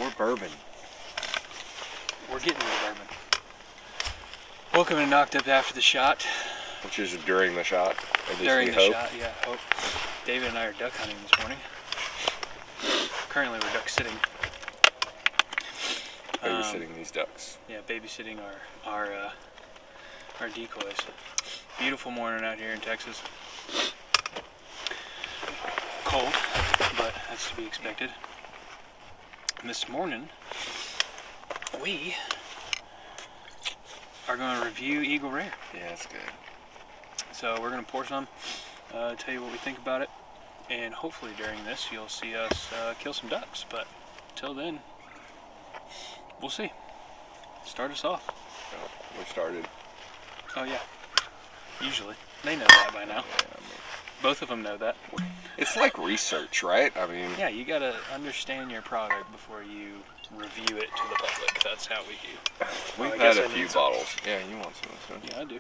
More bourbon. We're getting into bourbon. Welcome to Knocked Up After the Shot. Which is during the shot. During the shot, yeah. Hope. David and I are duck hunting this morning. Currently we're duck sitting. Babysitting these ducks. Yeah, babysitting our decoys. Beautiful morning out here in Texas. Cold, but that's to be expected. And this morning, we are going to review Eagle Rare. Yeah, that's good. So we're going to pour some, tell you what we think about it, and hopefully during this you'll see us kill some ducks. But until then, we'll see. Start us off. Oh, we started. Oh yeah. Usually. They know that by now. Yeah, Both of them know that. it's like research, right? I mean... Yeah, you gotta understand your product before you review it to the public. That's how we do. We've had a few bottles. Yeah, you want some of this? Yeah, I do.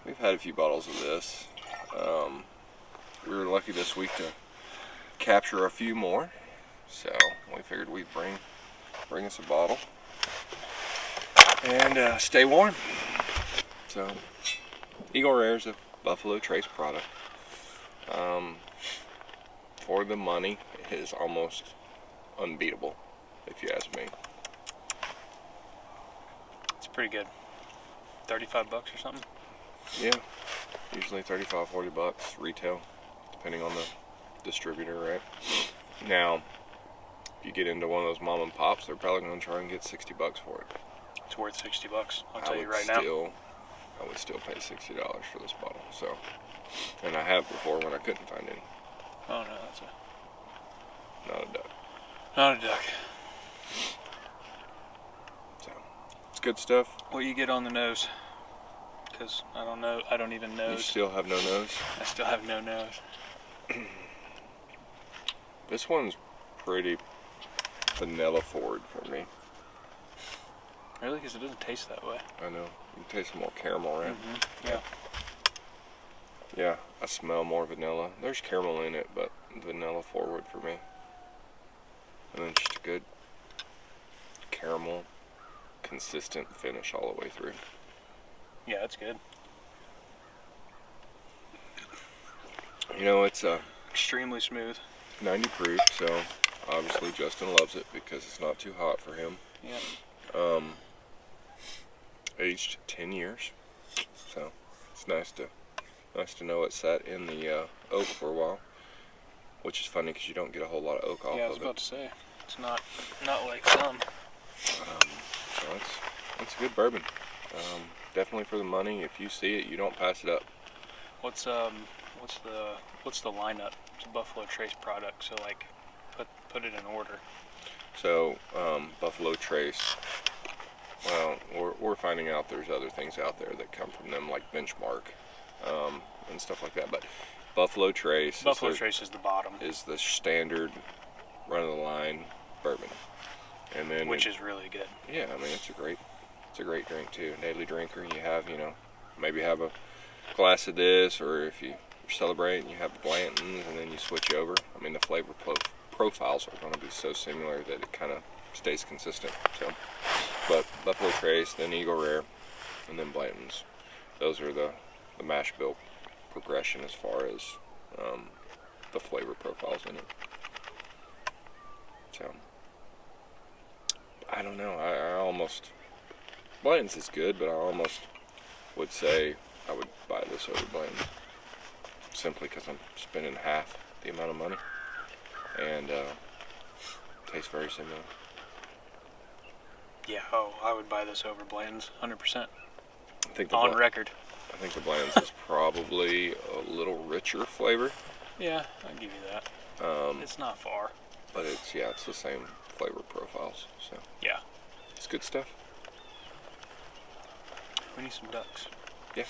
We've had a few bottles of this. We were lucky this week to capture a few more, so we figured we'd bring us a bottle and stay warm. So, Eagle Rare is a Buffalo Trace product. For the money, it is almost unbeatable, if you ask me. It's pretty good. 35 bucks or something? Yeah, usually 35, 40 bucks retail, depending on the distributor, right? Now, if you get into one of those mom and pops, they're probably going to try and get 60 bucks for it. It's worth 60 bucks, I'll tell you right now. I would still pay $60 for this bottle, so. And I have before when I couldn't find any. Oh no, that's Not a duck. not a duck. So, it's good stuff. What you get on the nose? Because I don't know, I don't even know. You still have no nose? I still have no nose. This one's pretty vanilla forward for me. Really? Because it doesn't taste that way. I know. You can taste more caramel, right? Mm-hmm. Yeah. Yeah, I smell more vanilla. There's caramel in it, but vanilla forward for me. And then just a good caramel, consistent finish all the way through. Yeah, that's good. You know, it's Extremely smooth. 90 proof, so obviously Justin loves it because it's not too hot for him. Yeah. Aged 10 years, so it's nice to know it sat in the oak for a while, which is funny because you don't get a whole lot of oak off of it. Yeah, I was about to say, it's not like some. So it's a good bourbon. Definitely for the money. If you see it, you don't pass it up. What's the lineup? It's a Buffalo Trace product, so like put it in order. So Buffalo Trace. Well, we're finding out there's other things out there that come from them, like Benchmark and stuff like that. But Buffalo Trace. Buffalo Trace is the bottom. Is the standard run of the line bourbon, and then which is really good. Yeah, I mean it's a great drink too. Daily drinker. You have maybe have a glass of this, or if you're celebrating, you have Blanton's, and then you switch over. I mean the flavor profiles are going to be so similar that it kind of stays consistent. So, but Buffalo Trace, then Eagle Rare, and then Blanton's. Those are the mash bill progression as far as the flavor profiles in it. So, I don't know. I almost Blanton's is good, but I almost would say I would buy this over Blanton's simply because I'm spending half the amount of money, and tastes very similar. Yeah, I would buy this over Blanton's, 100%. I think on record. I think the Blanton's is probably a little richer flavor. Yeah, I'll give you that. It's not far. But it's the same flavor profiles. So yeah, it's good stuff. We need some ducks. Yeah.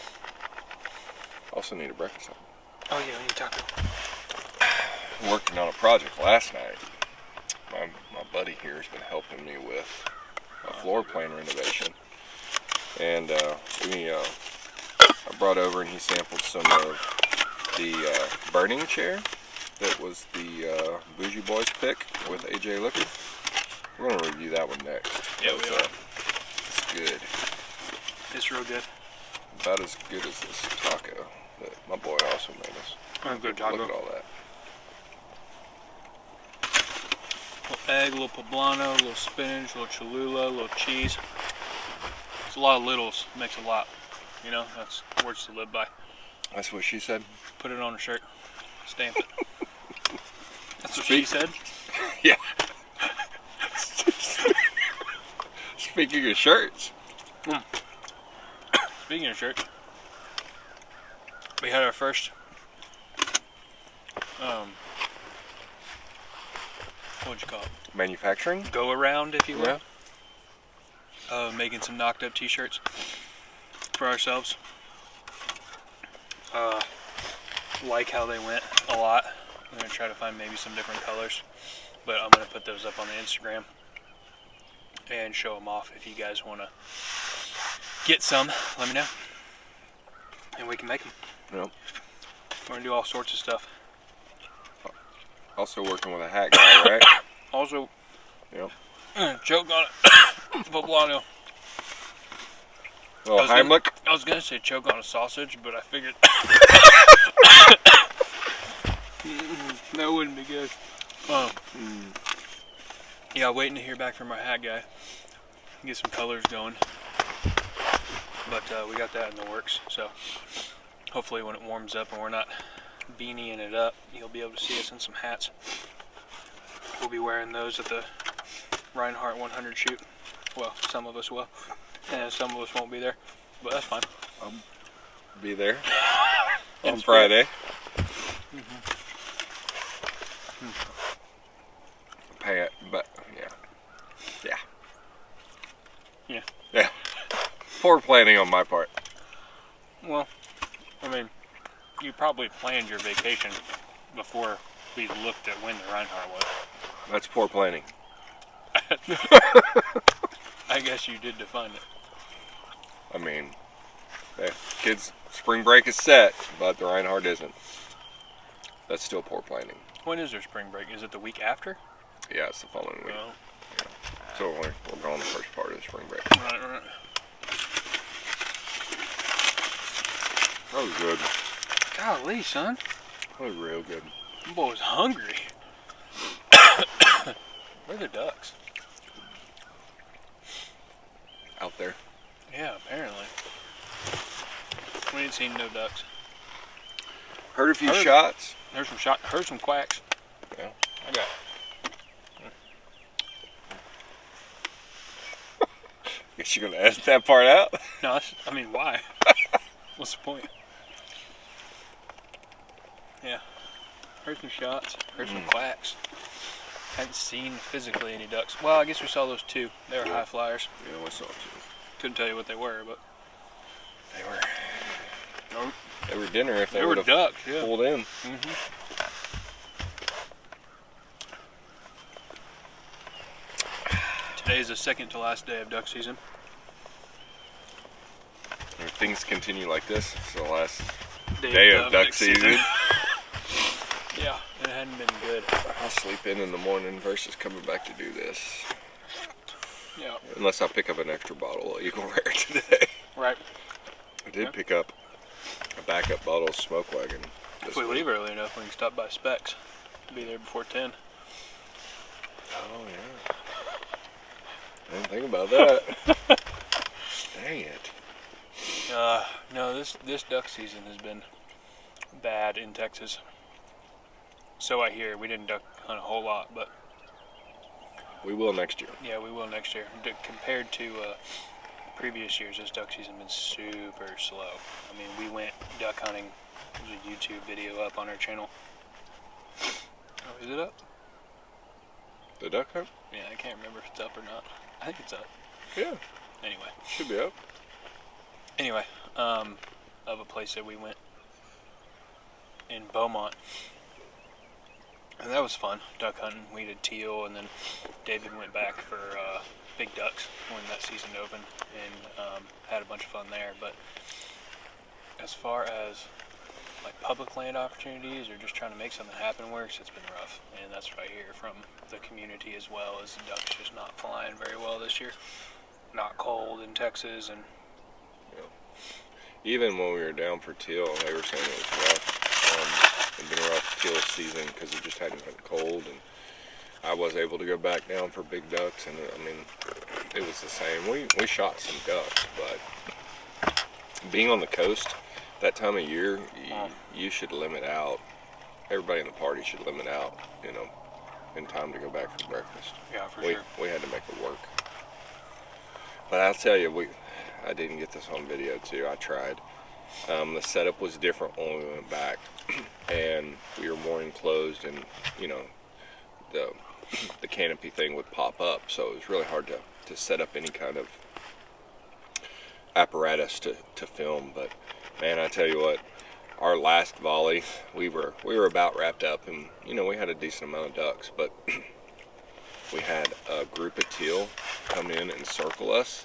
Also need a breakfast. Oh yeah, we need taco. Working on a project last night. My buddy here has been helping me with a floor plan renovation, and I brought over and he sampled some of the burning chair that was the Bougie Boys pick with AJ Liquor. We're gonna review that one next. Yeah, we are. It's good. It's real good. About as good as this taco that my boy also made us. Good taco. Look at all that. Little egg, little poblano, little spinach, little Cholula, little cheese. It's a lot of littles. Makes a lot. You know, that's words to live by. That's what she said. Put it on a shirt. Stamp it. That's what she said. Yeah. Speaking of shirts. Speaking of shirts, we had our first what'd you call it? Manufacturing? Go around, if you will. Yeah. Making some knocked up t-shirts for ourselves. Like how they went a lot. I'm gonna try to find maybe some different colors, but I'm gonna put those up on the Instagram and show them off. If you guys want to get some, let me know, and we can make them. Yep. We're gonna do all sorts of stuff. Also working with a hat guy, right? Also, Yep. choke on it. Poblano. Well, Heimlich. I was gonna say choke on a sausage, but I figured that wouldn't be good. Yeah, waiting to hear back from our hat guy. Get some colors going. But we got that in the works, so hopefully when it warms up and we're not beanieing it up, you'll be able to see us in some hats. We'll be wearing those at the Reinhardt 100 shoot. Well, some of us will, and some of us won't be there, but that's fine. I'll be there In on spirit. Friday. Pay it, but yeah. Poor planning on my part. Well, I mean, you probably planned your vacation before we looked at when the Reinhardt was. That's poor planning. I guess you did define it. I mean, kids' spring break is set, but the Reinhardt isn't. That's still poor planning. When is their spring break? Is it the week after? Yeah, it's the following week. Oh, So we're going the first part of the spring break. right. That was good. Golly, son. That was real good. My boy was hungry. Where are the ducks? Out there. Yeah, apparently. We ain't seen no ducks. Heard a few Heard. shots. Heard some quacks. Yeah. I got Guess you're gonna edit that part out. no. I mean, why? What's the point? Yeah. Heard some shots. Heard some quacks. Hadn't seen physically any ducks. Well, I guess we saw those two. They were high flyers. Yeah, I saw two. Couldn't tell you what they were, but They were. Nope. They were dinner if they they were would have ducks. Yeah. pulled in. Today is the second to last day of duck season. And if things continue like this, it's the last Day day of duck next season. Yeah, it hadn't been good. I'll sleep in the morning versus coming back to do this. Yeah. Unless I pick up an extra bottle of Eagle Rare today. Right. I did Yeah. pick up a backup bottle of Smoke Wagon. If we leave early enough, we can stop by Specs. Be there before 10. Oh, yeah. I didn't think about that. Dang it. No, this duck season has been bad in Texas. So I hear. We didn't duck hunt a whole lot, but We will next year. yeah, we will next year. Compared to previous years, this duck season has been super slow. I mean, we went duck hunting. There's a YouTube video up on our channel. Oh, is it up? The duck hunt? Yeah, I can't remember if it's up or not. I think it's up. Yeah, Anyway. should be up. Of a place that we went in Beaumont. And that was fun, duck hunting. We did teal, and then David went back for big ducks when that season opened, and had a bunch of fun there. But as far as like public land opportunities or just trying to make something happen works, it's been rough. And that's what I hear from the community as well, is the ducks just not flying very well this year. Not cold in Texas, and even when we were down for teal, they were saying it was rough. It'd been a rough teal season because it just hadn't been cold, and I was able to go back down for big ducks, and I mean, it was the same. We shot some ducks, but being on the coast that time of year, you should limit out. Everybody in the party should limit out, you know, in time to go back for breakfast. yeah, for sure. We had to make it work. But I'll tell you, I didn't get this on video too. I tried. The setup was different when we went back, and we were more enclosed, and you know, the canopy thing would pop up, so it was really hard to set up any kind of apparatus to film. But man, I tell you what, our last volley, we were about wrapped up, and you know, we had a decent amount of ducks, but we had a group of teal come in and circle us,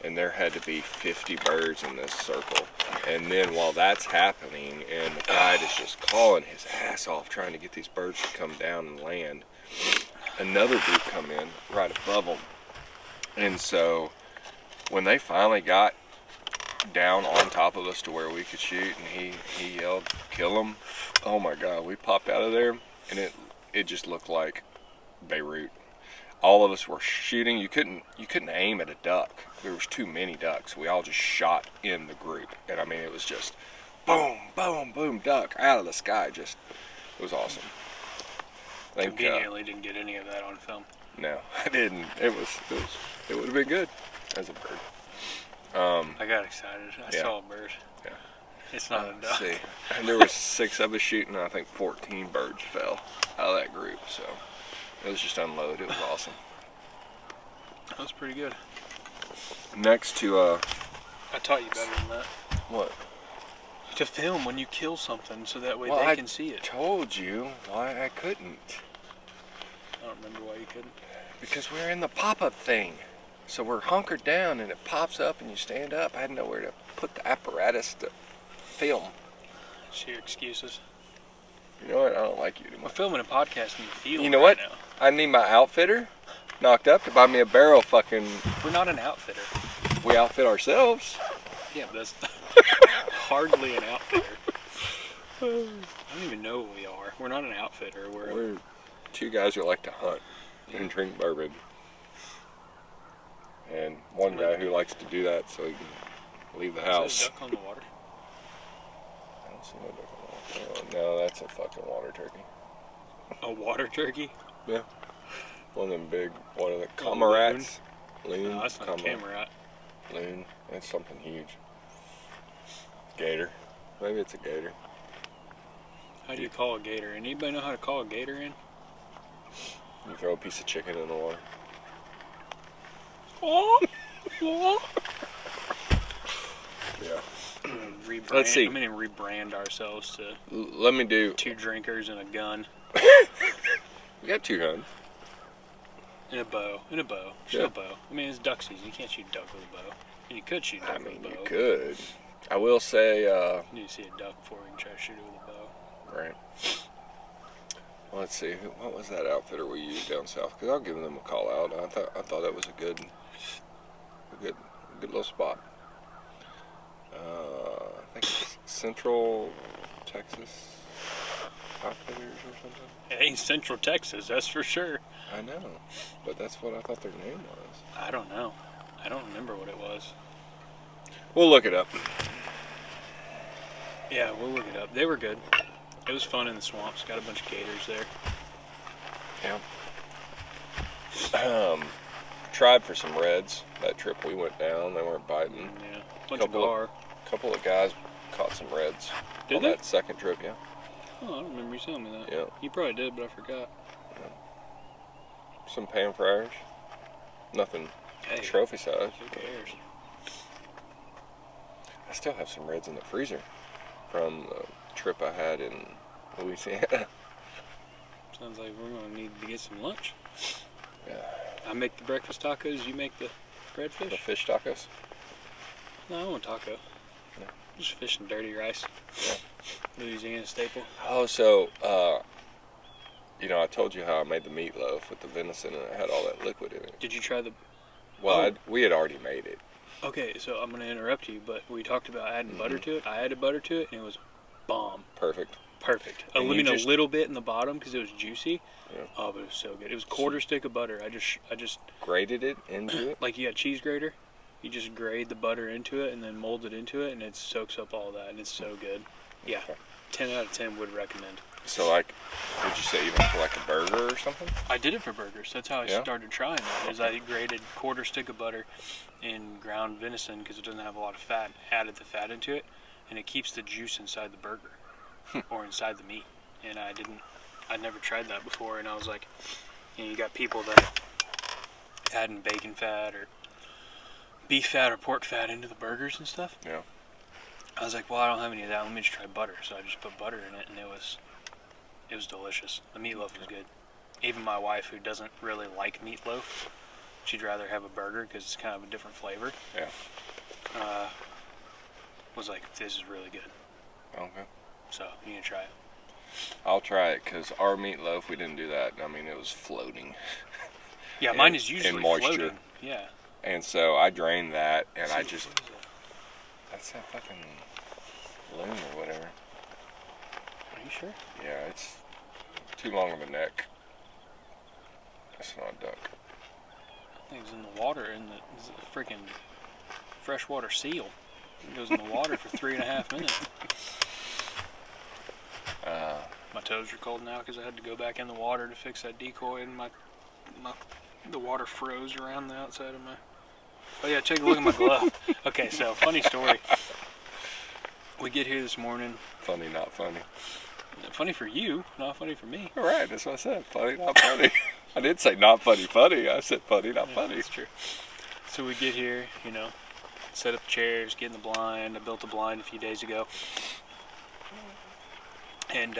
and there had to be 50 birds in this circle. And then while that's happening, and the guide is just calling his ass off trying to get these birds to come down and land, another group come in right above them. And so when they finally got down on top of us to where we could shoot, and he yelled, "Kill them!" Oh my God, we popped out of there, and it just looked like Beirut. All of us were shooting. You couldn't aim at a duck. There was too many ducks. We all just shot in the group, and I mean, it was just boom, boom, boom, duck out of the sky. Just, it was awesome. Conveniently didn't get any of that on film. No, I didn't. It would have been good as a bird. I got excited. I saw a bird. Yeah. It's not a duck. See, and there was 6 of us shooting, and I think 14 birds fell out of that group. So it was just unload. It was awesome. That was pretty good. Next to I taught you better than that. what? To film when you kill something, so that way Well, they I can see it. Told you why I couldn't. I don't remember why you couldn't. Because we're in the pop-up thing. So we're hunkered down, and it pops up, and you stand up. I had nowhere to put the apparatus to film. It's your excuses. You know what? I don't like you anymore. We're filming a podcast in the field. You know right what? Now. I need my outfitter knocked up to buy me a barrel. Fucking, We're not an outfitter. we outfit ourselves. Yeah, but that's hardly an outfitter. I don't even know what we are. We're not an outfitter. We're 2 guys who like to hunt and drink bourbon. And one guy who likes to do that so he can leave the house. Is that a duck on the water? I don't see no duck on the water. Oh, no, that's a fucking water turkey. A water turkey? Yeah. One of them big, one of the Oh, camarats. Loon. No, that's not a camera. Loon. It's something huge. Gator. Maybe it's a gator. How do you call a gator? Anybody know how to call a gator in? You throw a piece of chicken in the water. Oh, oh. Yeah. Rebrand, Let's see. I'm going to rebrand ourselves to Let me do. 2 drinkers and a gun We got 2 guns. and a bow. And a bow. Shoot a bow. I mean, it's duck season. You can't shoot duck with a bow. And you could shoot duck I with a mean, bow. you could. I will say, You need to see a duck before we can try to shoot it with a bow. right. Well, let's see. What was that outfitter we used down south? Because I'll give them a call out. I thought that was a good little spot. I think it's Central Texas Outfitters or something. It ain't Central Texas, that's for sure. I know, but that's what I thought their name was. I don't know. I don't remember what it was. We'll look it up. Yeah, we'll look it up. They were good. It was fun in the swamps. Got a bunch of gators there. Yeah. Tried for some reds that trip we went down. They weren't biting. Yeah, bunch of gar. Couple of guys caught some reds Did on they? that second trip. Yeah. Oh, I don't remember you telling me that. Yeah. You probably did, but I forgot. Some pan fryers. Nothing Hey, trophy size. who cares? I still have some reds in the freezer from the trip I had in Louisiana. Sounds like we're going to need to get some lunch. Yeah. I make the breakfast tacos, you make the bread The fish? fish tacos. No, I want taco. No. Just fish and dirty rice. Yeah. Louisiana staple. Oh, so I told you how I made the meatloaf with the venison and it had all that liquid in it. Did you try the? Well, Oh. we had already made it. Okay, so I'm gonna interrupt you, but we talked about adding butter Mhm. to it. I added butter to it, and it was bomb. Perfect. Perfect. And you Leaving a just- little bit in the bottom because it was juicy. Yeah. Oh, but it was so good. It was a quarter stick of butter. I just Grated it into it. like you got cheese grater. You just grate the butter into it and then mold it into it, and it soaks up all that, and it's so good. Yeah, Okay. 10 out of 10 would recommend. So, like, would you say even for like a burger or something? I did it for burgers. That's how I Yeah? started trying it. Is I grated quarter stick of butter in ground venison because it doesn't have a lot of fat. Added the fat into it, and it keeps the juice inside the burger or inside the meat. And I'd never tried that before, and I was like, you got people that adding bacon fat or beef fat or pork fat into the burgers and stuff. Yeah. I was like, well, I don't have any of that. Let me just try butter. So I just put butter in it, and it was delicious. The meatloaf was good. Even my wife, who doesn't really like meatloaf, she'd rather have a burger because it's kind of a different flavor. Yeah. Was like, this is really good. Okay. So you need to try it. I'll try it because our meatloaf, we didn't do that. I mean, it was floating. Yeah, mine And- is usually and moisture. floating. Yeah. And so I drained that and I just, What is that? that's that fucking loon or whatever. Are you sure? Yeah, it's too long of a neck. That's not a duck. Things in the water, and it's a freaking freshwater seal. It goes in the water for 3.5 minutes. My toes are cold now because I had to go back in the water to fix that decoy, and the water froze around the outside of my. Oh yeah, take a look at my glove. Okay, so funny story. We get here this morning. Funny, not funny. Funny for you, not funny for me. All right, that's what I said. Funny, not funny. I did say not funny, funny. I said funny, not Yeah, funny. that's true. So we get here, set up chairs, get in the blind. I built a blind a few days ago, and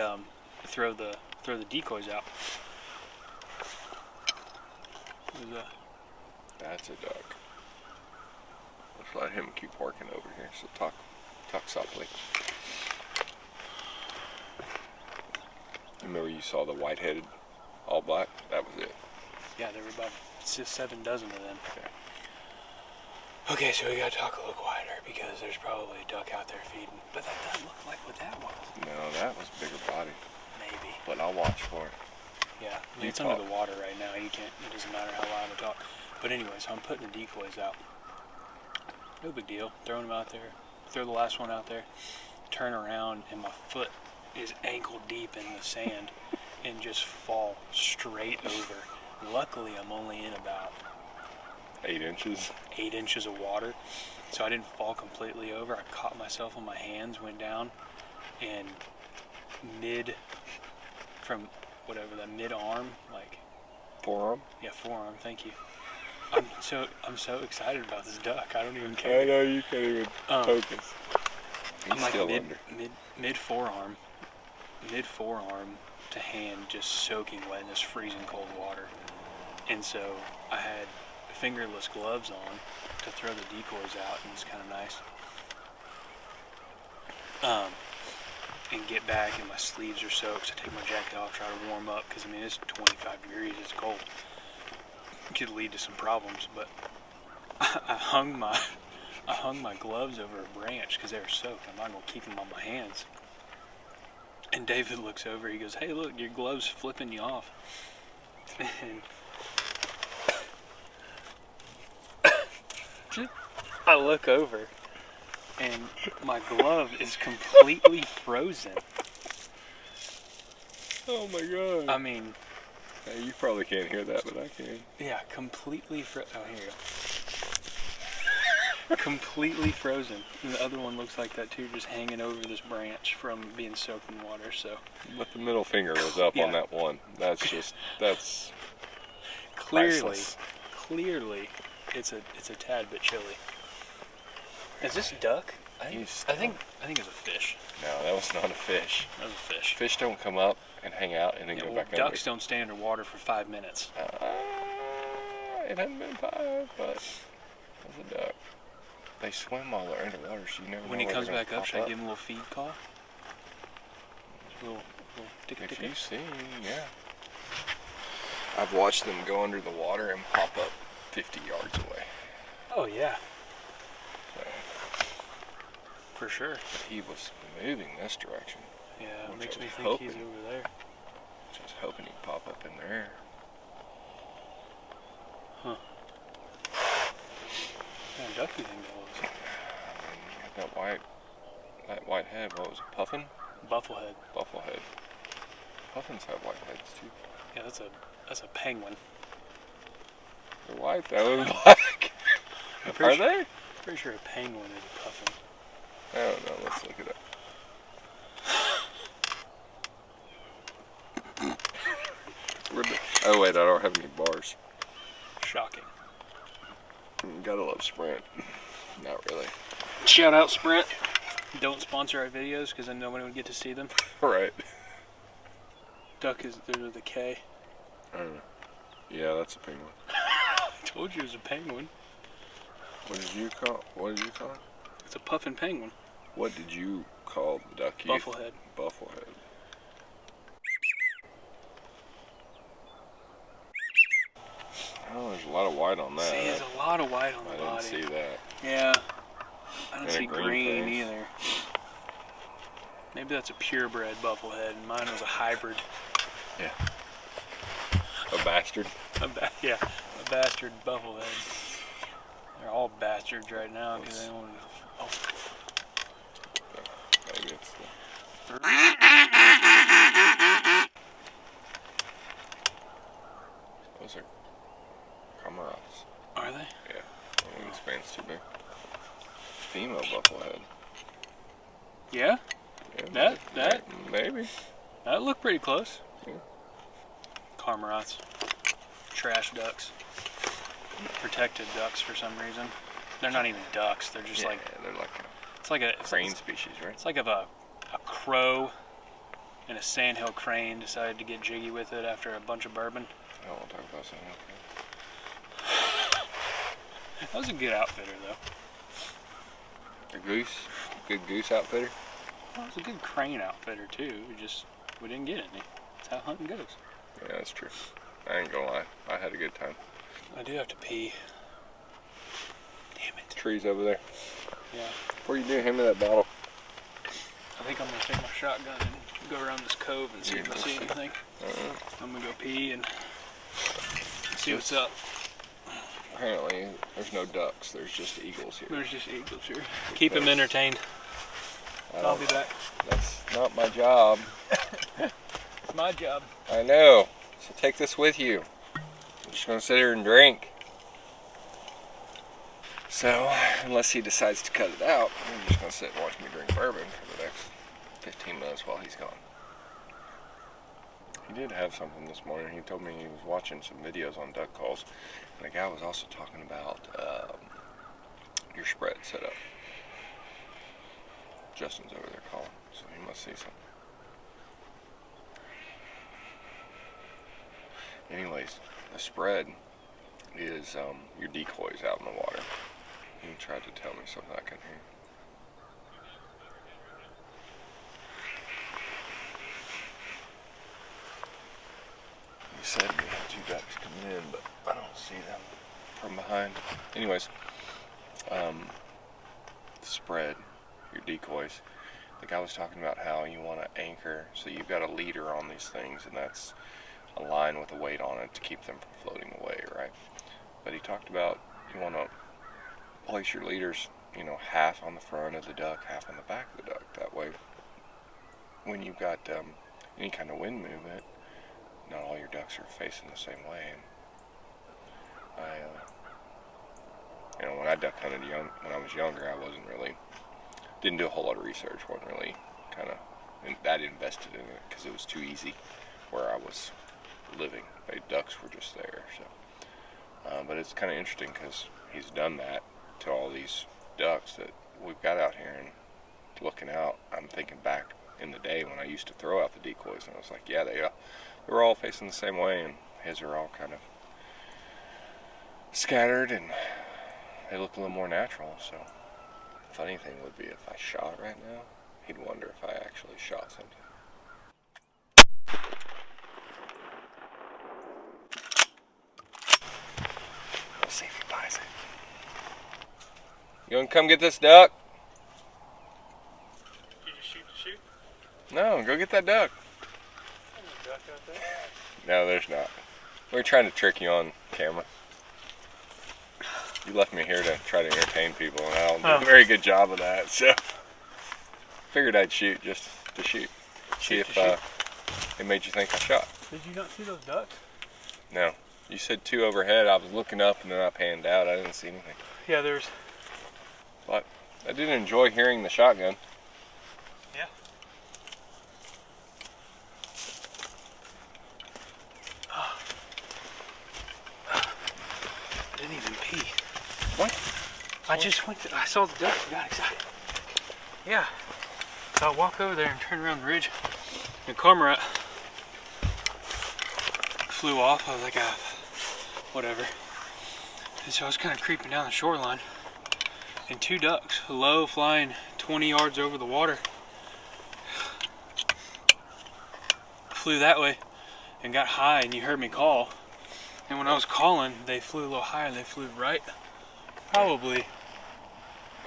throw the decoys out. Who's that? That's a duck. Let's let him keep working over here. So talk softly. Remember you saw the white-headed all black? That was it. Yeah, there were about 7 dozen of them. Okay, so we gotta talk a little quieter because there's probably a duck out there feeding. But that doesn't look like what that was. No, that was bigger body. Maybe. But I'll watch for it. Yeah, I mean, You it's under talk. the water right now. You can't. It doesn't matter how loud I talk. But anyway, so I'm putting the decoys out. No big deal. Throwing them out there. Throw the last one out there. Turn around, and my foot is ankle deep in the sand, and just fall straight over. Luckily, I'm only in about 8 inches. 8 inches of water, so I didn't fall completely over. I caught myself on my hands, went down, and from whatever that mid arm, like Forearm? forearm. Thank you. I'm so excited about this duck. I don't even I care. know, you can't even focus. He's I'm like still under. mid forearm to hand, just soaking wet in this freezing cold water. And so I had fingerless gloves on to throw the decoys out, and it's kind of nice. And get back, and my sleeves are soaked. So I take my jacket off, try to warm up, because I mean it's 25 degrees, it's cold. It could lead to some problems, but I hung my gloves over a branch because they were soaked. I'm not gonna keep them on my hands. And David looks over. He goes, "Hey, look, your gloves flipping you off." And I look over, and my glove is completely frozen. Oh my god. I mean, Hey, you probably can't hear that, but I can. yeah, completely frozen. Oh, here you go. Completely frozen. And the other one looks like that too, just hanging over this branch from being soaked in water. So But the middle finger was up Yeah. on that one. That's clearly, priceless. it's a tad bit chilly. Is this duck? I think it's a fish. No, that was not a fish. That was a fish. Fish don't come up and hang out and then Yeah, go well, back ducks don't stay underwater for 5 minutes. under. It hasn't been 5, but it was a duck. They swim while they're underwater, so you never know When he where comes they're gonna back up, pop should I give him a little feed call? little tick If tick. you see, yeah. I've watched them go under the water and pop up 50 yards away. Oh yeah, So, for sure. but he was moving this direction. Yeah, it Which makes I me was think he's hoping. over there. Just hoping he'd pop up in there. Huh. What kind of duck do you think that was? That white head, what was it, puffin? Bufflehead. Bufflehead. Puffins have white heads too. Yeah, that's a penguin. They're white though, and black. I'm Are pretty sure, they? pretty sure a penguin is a puffin. I don't know, let's look it up. Oh wait, I don't have any bars. Shocking. Gotta love Sprint. Not really. Shout out Sprint. Don't sponsor our videos because then nobody would get to see them. Right. Duck is there with a K. I don't know. Yeah, that's a penguin. I told you it was a penguin. What did you call it? It's a puffin penguin. What did you call the duck? Bufflehead. Bufflehead. Oh, there's a lot of white on that. See, there's a lot of white on the I body. didn't see that. Yeah. I don't And a see green green face. either. Maybe that's a purebred bufflehead, and mine was a hybrid. Yeah. A bastard. Yeah, a bastard bufflehead. They're all bastards right now because they don't. Oh, Maybe it's the... Those are Camarats. are they? Yeah. I think this band's too big. Female bufflehead. Yeah, Yeah, that maybe. that looked pretty close. Yeah. Cormorants, trash ducks, protected ducks for some reason. They're not even ducks. They're just Yeah, like they're like it's like a a crane species, right? It's like if a crow and a sandhill crane decided to get jiggy with it after a bunch of bourbon. I don't want to talk about something. That was a good outfitter though. A goose, good goose outfitter. Well, it was a good crane outfitter too. We didn't get any. That's how hunting goes. Yeah, that's true. I ain't gonna lie, I had a good time. I do have to pee. Damn it. Trees over there. Yeah. Before you do, hand me that bottle. I think I'm gonna take my shotgun and go around this cove and see if I see anything. I'm gonna go pee and see what's up. Apparently, there's no ducks. There's just eagles here. There's just eagles here. Keep him entertained. I'll be back. That's not my job. It's my job. I know. So take this with you. I'm just gonna sit here and drink. So, unless he decides to cut it out, I'm just gonna sit and watch me drink bourbon for the next 15 minutes while he's gone. He did have something this morning. He told me he was watching some videos on duck calls, and the guy was also talking about your spread setup. Justin's over there calling, so he must see something. Anyways, the spread is your decoys out in the water. He tried to tell me something I couldn't hear. He said we had two ducks coming in, but I don't see them from behind. Anyways, the spread, your decoys. The guy was talking about how you want to anchor, so you've got a leader on these things, and that's a line with a weight on it to keep them from floating away, right? But he talked about you want to place your leaders, half on the front of the duck, half on the back of the duck. That way, when you've got any kind of wind movement, not all your ducks are facing the same way. And when I duck hunted when I was younger, I didn't do a whole lot of research. wasn't really kind of that invested in it because it was too easy where I was living. The ducks were just there. So, but it's kind of interesting because he's done that to all these ducks that we've got out here, and looking out, I'm thinking back in the day when I used to throw out the decoys, and I was like, yeah, they were all facing the same way, and his are all kind of scattered, and they look a little more natural. So, the funny thing would be if I shot right now, he'd wonder if I actually shot something. You want to come get this duck? You just shoot the shoot? No, go get that duck. There's a duck out there. No, there's not. We're trying to trick you on camera. You left me here to try to entertain people, and I don't do a very good job of that, so figured I'd shoot just to shoot. See if it made you think I shot. Did you not see those ducks? No. You said 2 overhead. I was looking up, and then I panned out. I didn't see anything. Yeah, there's... But I did enjoy hearing the shotgun. Yeah. I didn't even pee. What? I saw the duck and got excited. Yeah. So I walk over there and turn around the ridge. And cormorant flew off. I was like, whatever. And so I was kind of creeping down the shoreline. And 2 ducks, low, flying 20 yards over the water, flew that way and got high, and you heard me call. And when I was calling, they flew a little higher. They flew right, probably,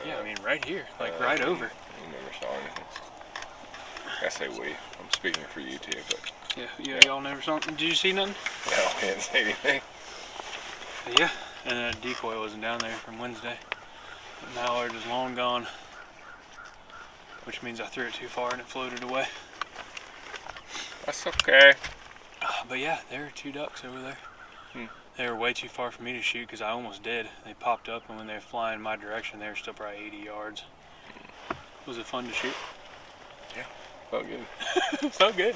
yeah, I mean right here, like right over. You never saw anything. I say we. I'm speaking for you too, but Yeah, y'all never saw. Did you see nothing? no, I can't say anything. But yeah, and that decoy wasn't down there from Wednesday. The mallard is long gone, which means I threw it too far and it floated away. That's okay. But yeah, there are 2 ducks over there. Hmm. They were way too far for me to shoot because I almost did. They popped up, and when they were flying my direction, they were still probably 80 yards. Was it fun to shoot? Yeah, felt good. So good.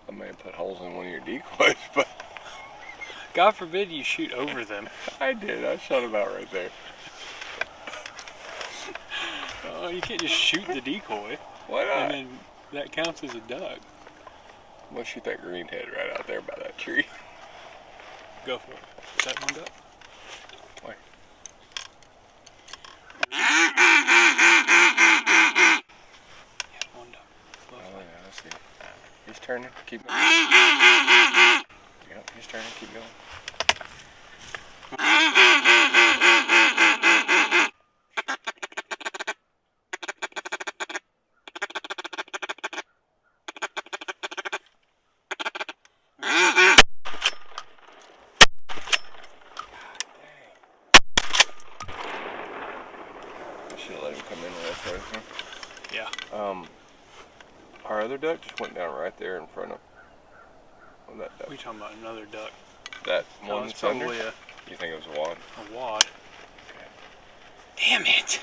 I may have put holes in one of your decoys, but God forbid you shoot over them. I did. I shot him out right there. Oh, you can't just shoot the decoy, Why not? and then that counts as a duck. I'm gonna shoot that green head right out there by that tree. Go for it. Is that one duck? Why? Yeah, one duck. Oh yeah, let's see. He's turning. Keep going. Yep, he's turning. Keep going. Should have let him come in right there. Huh? Yeah. Our other duck just went down right there in front of that duck. We talking about another duck? That No, one it's that's under? probably You think it was a wad? a wad. Damn it!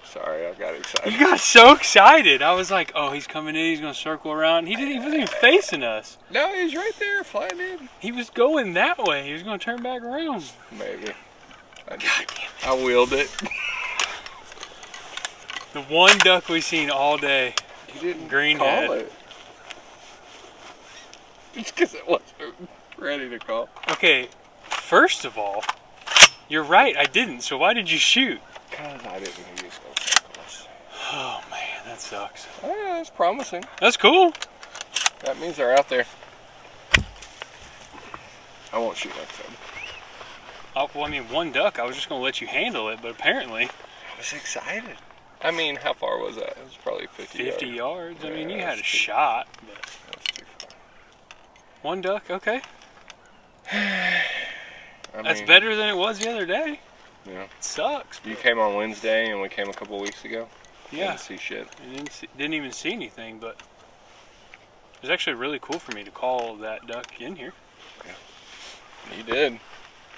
Sorry, I got excited. You got so excited. I was like, "Oh, he's coming in. He's gonna circle around." He wasn't even facing us. No, he's right there, flying in. He was going that way. He was gonna turn back around. Maybe. God damn it! I wheeled it. The one duck we seen all day. He didn't Green call head. it. It's because it wasn't ready to call. Okay, first of all, you're right. I didn't. So why did you shoot? Because I didn't know you was going to circle us. Oh man, that sucks. Oh, yeah, that's promising. That's cool. That means they're out there. I won't shoot next time. Well, I mean, one duck. I was just gonna let you handle it, but apparently, I was excited. I mean, how far was that? It was probably 50 50 yards. I mean, Yeah, you had a that's too- shot. But That's too far. one duck, okay. I That's mean, better than it was the other day. Yeah. It sucks. You came on Wednesday and we came a couple weeks ago. Yeah. Didn't see shit. I didn't even see anything, but it was actually really cool for me to call that duck in here. You did.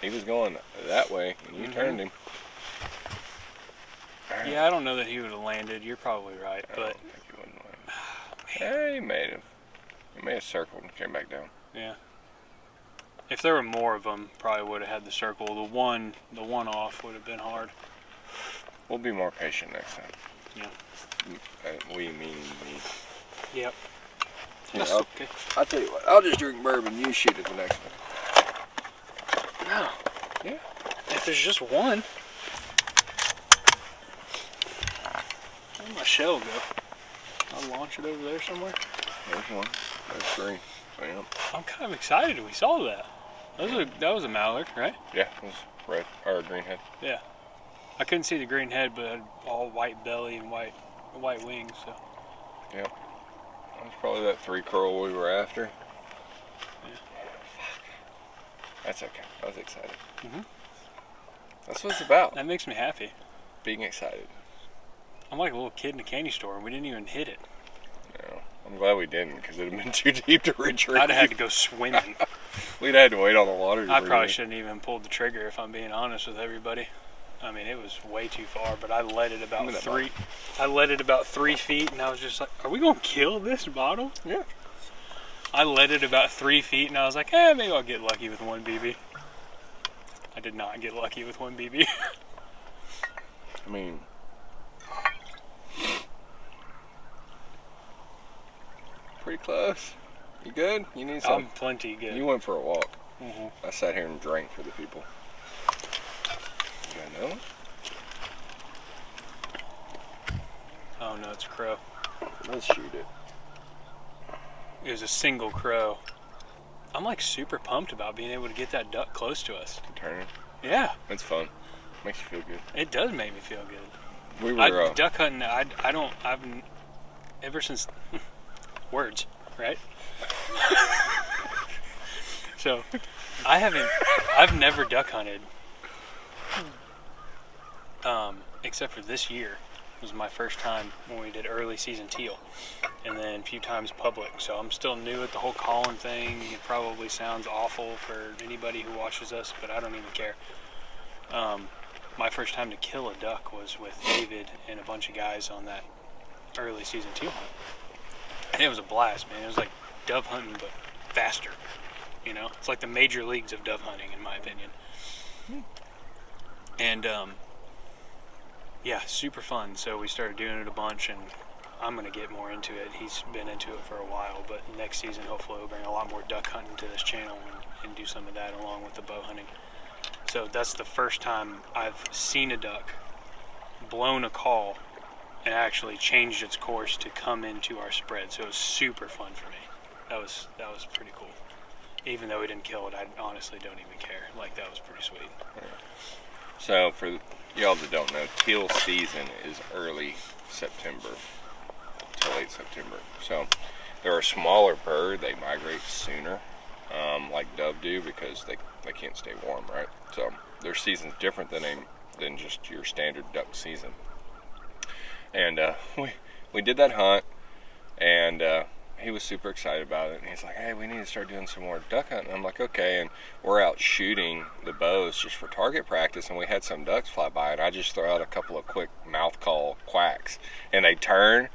He was going that way and you Mhm. turned him. Yeah, I don't know that he would have landed. You're probably right, I but don't think he wouldn't land. Yeah, he may have. He may have circled and came back down. yeah. If there were more of them, probably would have had the circle. The one off would have been hard. We'll be more patient next time. Yeah. We mean me. Yep. Yeah, That's I'll, okay. I'll tell you what. I'll just drink bourbon. You shoot it the next one. No. Yeah. If there's just one. Where'd my shell go? I'll launch it over there somewhere. There's one. There's three. So, yeah. I'm kind of excited we saw that. That was a mallard, right? Yeah, it was red or green head. Yeah. I couldn't see the green head, but it had all white belly and white wings. So. Yeah. That was probably that 3 curl we were after. Yeah. That's okay. I was excited. Mhm. That's what it's about. That makes me happy. Being excited. I'm like a little kid in a candy store, and we didn't even hit it. No, I'm glad we didn't, because it'd have been too deep to retrieve. I'd have had to go swimming. We'd had to wait on the water. I probably shouldn't even pulled the trigger, if I'm being honest with everybody. I mean, it was way too far, but I led it about 3. I led it about 3 feet, and I was just like, "Are we gonna kill this bottle?" Yeah. I led it about 3 feet, and I was like, maybe I'll get lucky with 1 BB. I did not get lucky with 1 BB. I mean, pretty close. You good? You need some? I'm plenty good. You went for a walk. Mhm. I sat here and drank for the people. You got another one? Oh no, it's a crow. Let's shoot it. It was a single crow. I'm like super pumped about being able to get that duck close to us. Turning. Yeah, It's fun. Makes you feel good. it does make me feel good. We were. Duck hunting, I've ever since words, right? So, I've never duck hunted, except for this year. It was my first time when we did early season teal, and then a few times public. So I'm still new at the whole calling thing. It probably sounds awful for anybody who watches us, but I don't even care. My first time to kill a duck was with David and a bunch of guys on that early season teal hunt. And it was a blast, man. It was like dove hunting, but faster. You know, it's like the major leagues of dove hunting, in my opinion. And yeah, super fun. So we started doing it a bunch, and I'm gonna get more into it. He's been into it for a while, but next season hopefully we'll bring a lot more duck hunting to this channel and do some of that along with the bow hunting. So that's the first time I've seen a duck, blown a call, and actually changed its course to come into our spread. So it was super fun for me. That was pretty cool. Even though we didn't kill it, I honestly don't even care. Like, that was pretty sweet. So for y'all that don't know, teal season is early September to late September. So they're a smaller bird. They migrate sooner, like dove do, because they can't stay warm, right? So their season's different than just your standard duck season. And we did that hunt, and he was super excited about it. And he's like, "Hey, we need to start doing some more duck hunting." I'm like, "Okay." And we're out shooting the bows just for target practice, and we had some ducks fly by, and I just throw out a couple of quick mouth call quacks, and they turn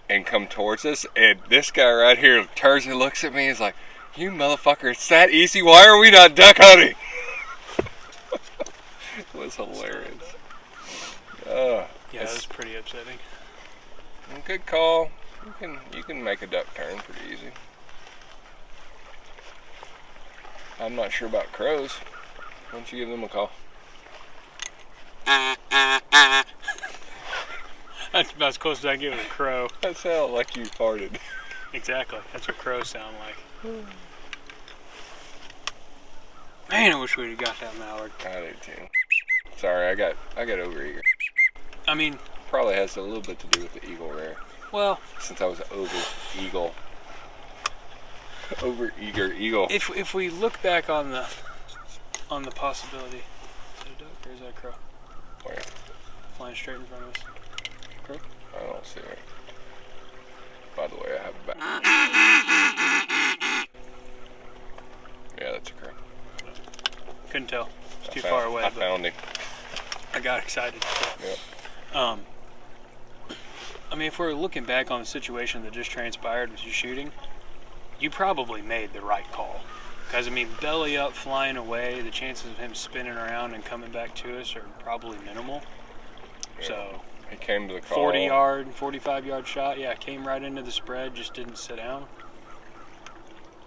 and come towards us. And this guy right here turns and looks at me. He's like, "You motherfucker, it's that easy. Why are we not duck hunting?" It was hilarious. Yeah, that was pretty upsetting. Good call. You can make a duck turn pretty easy. I'm not sure about crows. Why don't you give them a call? That's about as close as I get with a crow. That sounded like you farted. Exactly. That's what crows sound like. Man, I wish we'd have got that mallard. I did too. Sorry, I got overeager. I mean, Probably has a little bit to do with the eagle rare. well, Since I was over-eager eagle. if we look back on the possibility, is that a duck or is that a crow? Where? Flying straight in front of us. Crow? I don't see it. By the way, I have a back. Yeah, that's a crow. Couldn't tell. It's too far away. I But found him. I got excited. Yep. I mean, if we're looking back on the situation that just transpired with you shooting, you probably made the right call. Because, I mean, belly up, flying away, the chances of him spinning around and coming back to us are probably minimal. Yeah. So, He came to the call. 40-yard, 45-yard shot, yeah, came right into the spread, just didn't sit down.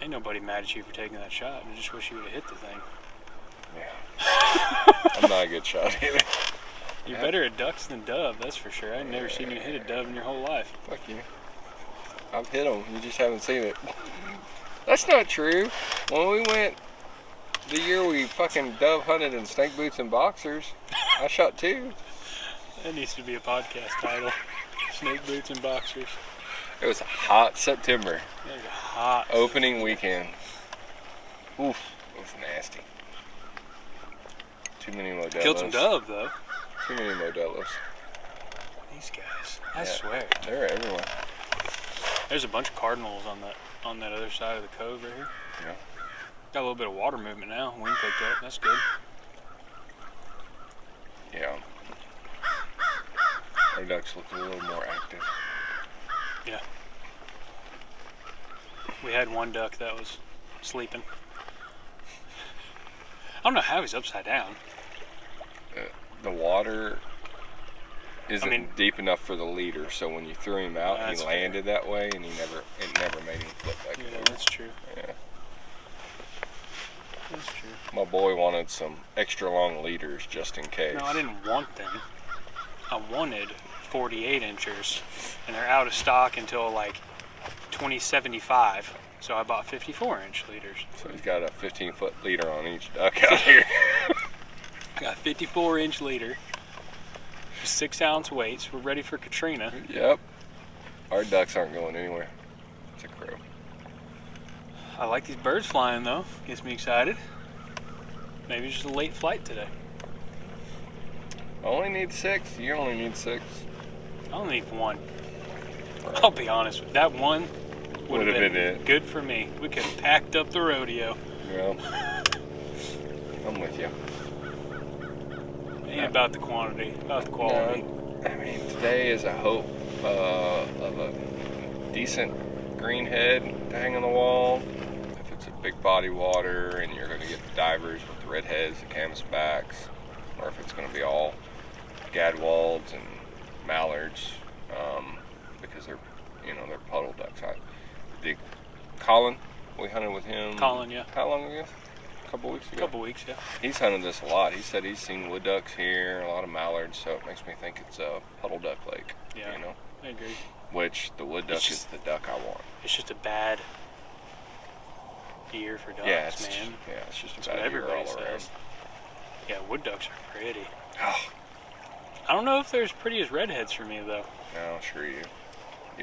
Ain't nobody mad at you for taking that shot. I just wish you would have hit the thing. Yeah. I'm not a good shot either. You're better at ducks than dove, that's for sure. I've never seen you hit a dove in your whole life. Fuck you. I've hit them. You just haven't seen it. That's not true. When we went The year we fucking dove hunted in snake boots and boxers, I shot 2. That needs to be a podcast title. Snake boots and boxers. It was a hot September. It was a hot Opening weekend. Oof, it was nasty. Too many Modelos. Killed some dove though. Too many Modelos. These guys, I Yeah. swear. They're everywhere. There's a bunch of cardinals on that other side of the cove right here. Yeah. Got a little bit of water movement now. Wind picked up. That's good. Yeah. Our ducks look a little more active. Yeah. We had one duck that was sleeping. I don't know how he's upside down. The water isn't deep enough for the leader, so when you threw him out, That's he fair. landed that way, and it never made him flip back Yeah, over. that's true. Yeah. That's true. My boy wanted some extra long leaders just in case. No, I didn't want them. I wanted 48 inchers, and they're out of stock until like 2075. So I bought 54-inch leaders. So he's got a 15-foot leader on each duck out here. I got 54-inch leader, 6-ounce weights. We're ready for Katrina. Yep. Our ducks aren't going anywhere. It's a crow. I like these birds flying though. Gets me excited. Maybe just a late flight today. I only need 6. You only need 6. I only need 1. I'll be honest with you. That one would have been it. good for me. We could have packed up the rodeo. Yeah. I'm with you. Ain't about the quantity, about the quality. I mean, today is a hope of a decent green head to hang on the wall. If it's a big body water and you're going to get divers with the red heads, the canvasbacks, or if it's going to be all gadwalds and mallards, because they're puddle ducks. Colin, we hunted with him. Colin, yeah. How long ago? A couple weeks ago. A couple weeks, yeah. He's hunted this a lot. He said he's seen wood ducks here, a lot of mallards, so it makes me think it's a puddle duck lake. Yeah. You know, I agree. which the wood duck is the duck I want. It's just a bad year for ducks, Yeah, it's man. it's just That's a what bad year everybody all around. says. Yeah, wood ducks are pretty. Oh, I don't know if they're as pretty as redheads for me though. no, sure you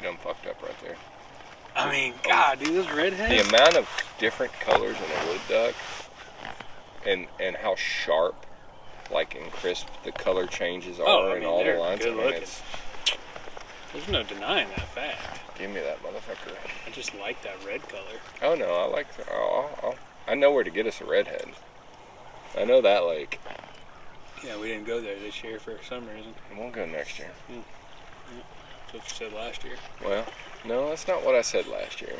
done fucked up right there. I mean, God, dude, those The redheads. amount of different colors in a wood duck, and how sharp, like and crisp the color changes are Oh, I in mean, all the they're lines. good looking. It's There's no denying that fact. give me that motherfucker. I just like that red color. Oh no, I like. I know where to get us a redhead. I know that lake. Yeah, we didn't go there this year for some reason. We'll go next year. That's what you said last year. Well, no, that's not what I said last year.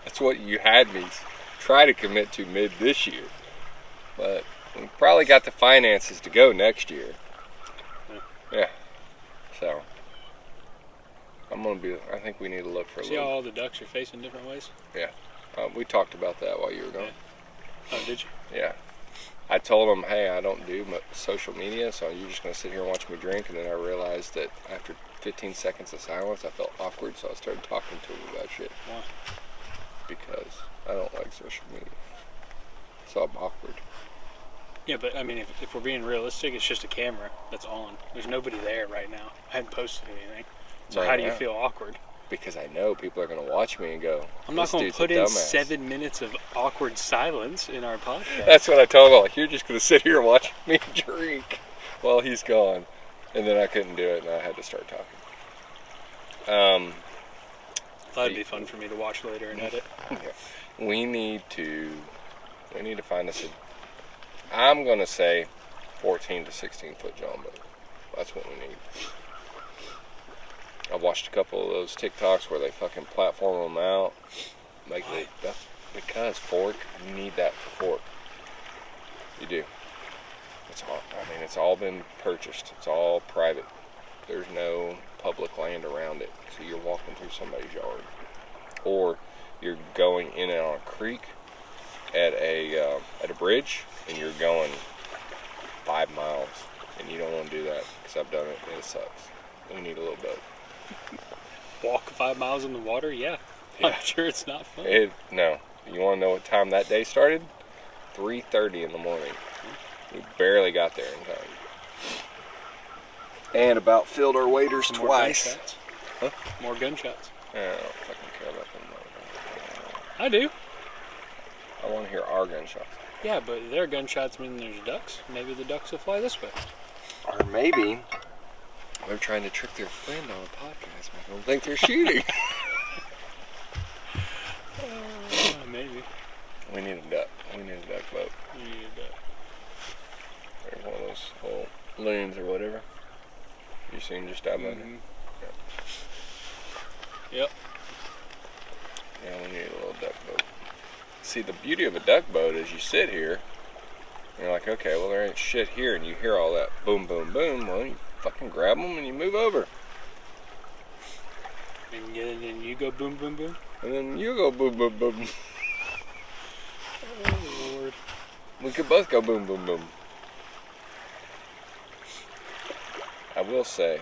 That's what you had me try to commit to mid this year. But we probably got the finances to go next year. Yeah. So, I think we need to look for a See how little. all the ducks are facing different ways? We talked about that while you were gone. Oh, did you? Yeah. I told them, hey, I don't do social media, so you're just going to sit here and watch me drink. And then I realized that after 15 seconds of silence, I felt awkward, so I started talking to them about shit. Why? Because I don't like social media. So I'm awkward. Yeah, but I mean, if we're being realistic, it's just a camera that's on. There's nobody there right now. I hadn't posted anything. So Right how do you now. feel awkward? Because I know people are going to watch me and go, I'm not "This going to dude's a put in dumbass." 7 minutes of awkward silence in our podcast. That's what I told him. Like, you're just going to sit here and watch me drink while he's gone. And then I couldn't do it, and I had to start talking. That'd be fun for me to watch later and edit. We need to find us I'm going to say 14 to 16 foot John boat. That's what we need. I've watched a couple of those TikToks where they fucking platform them out. That's because fork, you need that for fork. You do. It's all been purchased. It's all private. There's no public land around it. So you're walking through somebody's yard. Or you're going in and on a creek at a bridge and you're going 5 miles. And you don't want to do that because I've done it and it sucks. We need a little boat. Walk 5 miles in the water? Yeah. Yeah. I'm sure it's not fun. No. You want to know what time that day started? 3:30 in the morning. We barely got there in time. And about filled our waders Some twice. More gunshots. Huh? More gunshots. I don't fucking care about them. I do. I want to hear our gunshots. Yeah, but their gunshots mean there's ducks. Maybe the ducks will fly this way. Or maybe they're trying to trick their friend on a podcast. Make them think they're shooting. Maybe. We need a duck. We need a duck boat. You need a duck. There's one of those little loons or whatever. You seen just out there? Yep. Yeah, we need a little duck boat. See, the beauty of a duck boat is you sit here, and you're like, okay, well, there ain't shit here, and you hear all that boom, boom, boom. Well, you fucking grab them and you move over. And then you go boom, boom, boom. And then you go boom, boom, boom. Oh, Lord. We could both go boom, boom, boom. I will say,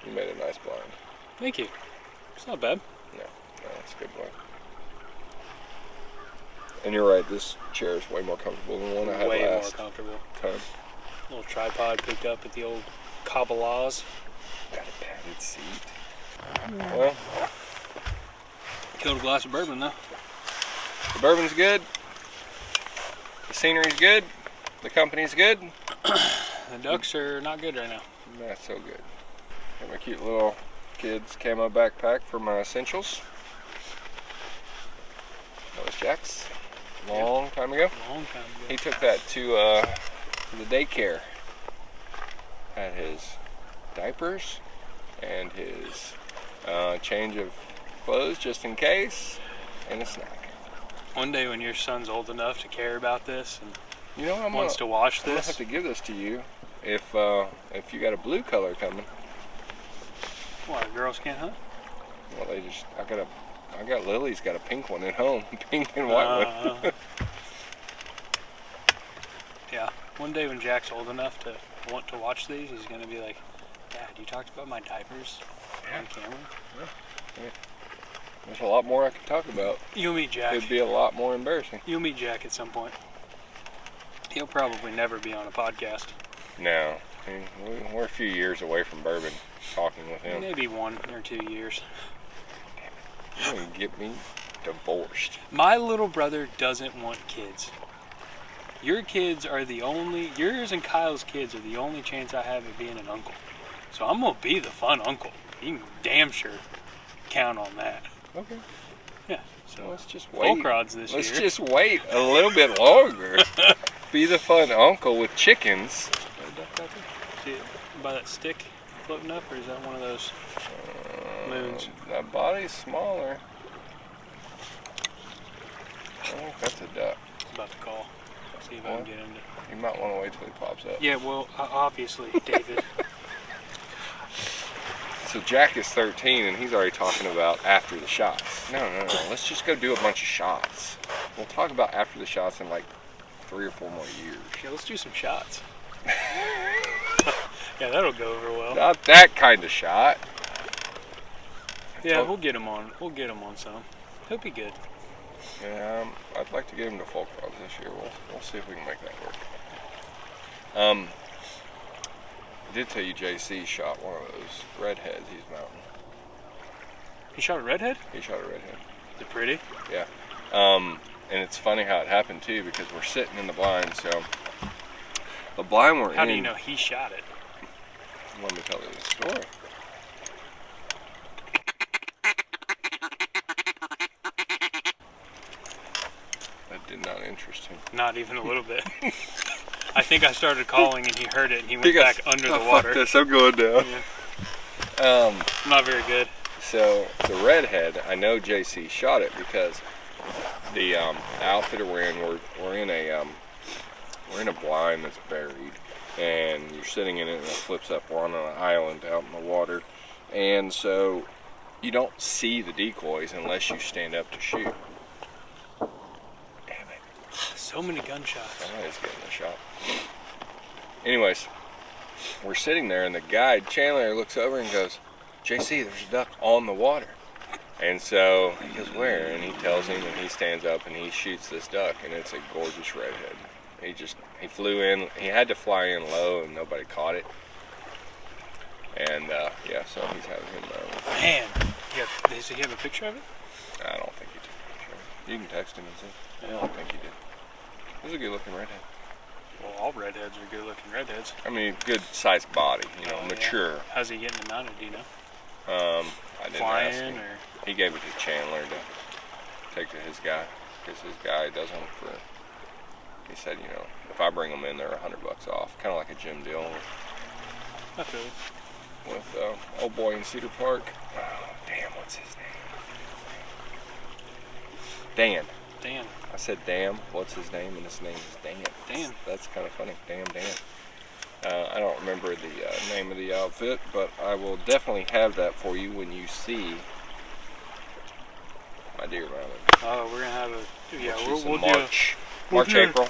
you made a nice blind. Thank you. It's not bad. No, it's a good blind. And you're right, this chair is way more comfortable than the one I had Way more last comfortable. time. Little tripod picked up at the old Kabbalah's. Got a padded seat. Well, Killed a glass of bourbon though. the bourbon's good. The scenery's good. The company's good. The ducks are not good right now. Not so good. Got my cute little kid's camo backpack for my essentials. That was Jack's. Long time ago. Long time ago. He took that to the daycare. Had his diapers and his change of clothes just in case, and a snack. One day when your son's old enough to care about this and You know, wants to watch I'm gonna have this, to give this to you if you got a blue color coming. what, girls can't hunt? Well, I got Lily's got a pink one at home, pink and white one. Yeah. One day when Jack's old enough to want to watch these, he's gonna be like, Dad, you talked about my diapers on camera? There's a lot more I could talk about. You'll meet Jack. It'd be a lot more embarrassing. You'll meet Jack at some point. He'll probably never be on a podcast. No, I mean, we're a few years away from bourbon. Talking with him, Maybe 1 or 2 years. you're gonna get me divorced. My little brother doesn't want kids. Your kids are yours and Kyle's kids are the only chance I have of being an uncle. So I'm gonna be the fun uncle. You can damn sure count on that. Okay. Yeah. So Let's just Folk wait. rods this Let's year. just wait a little bit longer. Be the fun uncle with chickens. See it by that stick floating up, or is that one of those moons? That body's smaller. I think that's a duck. It's about to call. See if I can get him to. You might want to wait till he pops up. Yeah, well, obviously, David. So Jack is 13 and he's already talking about after the shots. No. Let's just go do a bunch of shots. We'll talk about after the shots in like 3 or 4 more years. Yeah, let's do some shots. Yeah, that'll go over well. Not that kind of shot. Yeah, we'll get him on. We'll get him on some. He'll be good. Yeah, I'd like to get him to folk rods this year. We'll see if we can make that work. I did tell you JC shot one of those redheads he's mounting. He shot a redhead? He shot a redhead. Is it pretty? Yeah. And it's funny how it happened too, because we're sitting in the blind, so the blind we're in. How do you know he shot it? Let me tell you the story. That did not interest him. Not even a little bit. I think I started calling and he heard it and he went back under the water. Fuck this, I'm going down. Yeah. Not very good. So the redhead, I know JC shot it because the outfitter we're in, we're in a blind that's buried, and you're sitting in it and it flips up. We're on an island out in the water, and so you don't see the decoys unless you stand up to shoot. Damn it! So many gunshots. Somebody's getting a shot. Anyways, we're sitting there and the guide, Chandler, looks over and goes, JC, there's a duck on the water. And so he goes, where? And he tells him, and he stands up and he shoots this duck, and it's a gorgeous redhead. he flew in. He had to fly in low, and nobody caught it. And yeah, so he's having him. Man, does he have a picture of it? I don't think he took a picture. You can text him and see. Yeah. I don't think he did. He's a good-looking redhead. Well, all redheads are good-looking redheads. I mean, good-sized body. You know, Oh, mature. Yeah. How's he getting it mounted? Do you know? I didn't ask him. Flying or? He gave it to Chandler to take to his guy, because his guy does them for. He said, you know, if I bring them in, they're $100 off, kind of like a gym deal I feel it. with old boy in Cedar Park. Oh, damn, what's his name? Dan. Dan. I said, damn, what's his name? And his name is Dan. Dan. That's kind of funny. Damn Dan. I don't remember the name of the outfit, but I will definitely have that for you when you see my deer mounted. Oh, we're gonna have a We'll do March. we'll March, do a- April.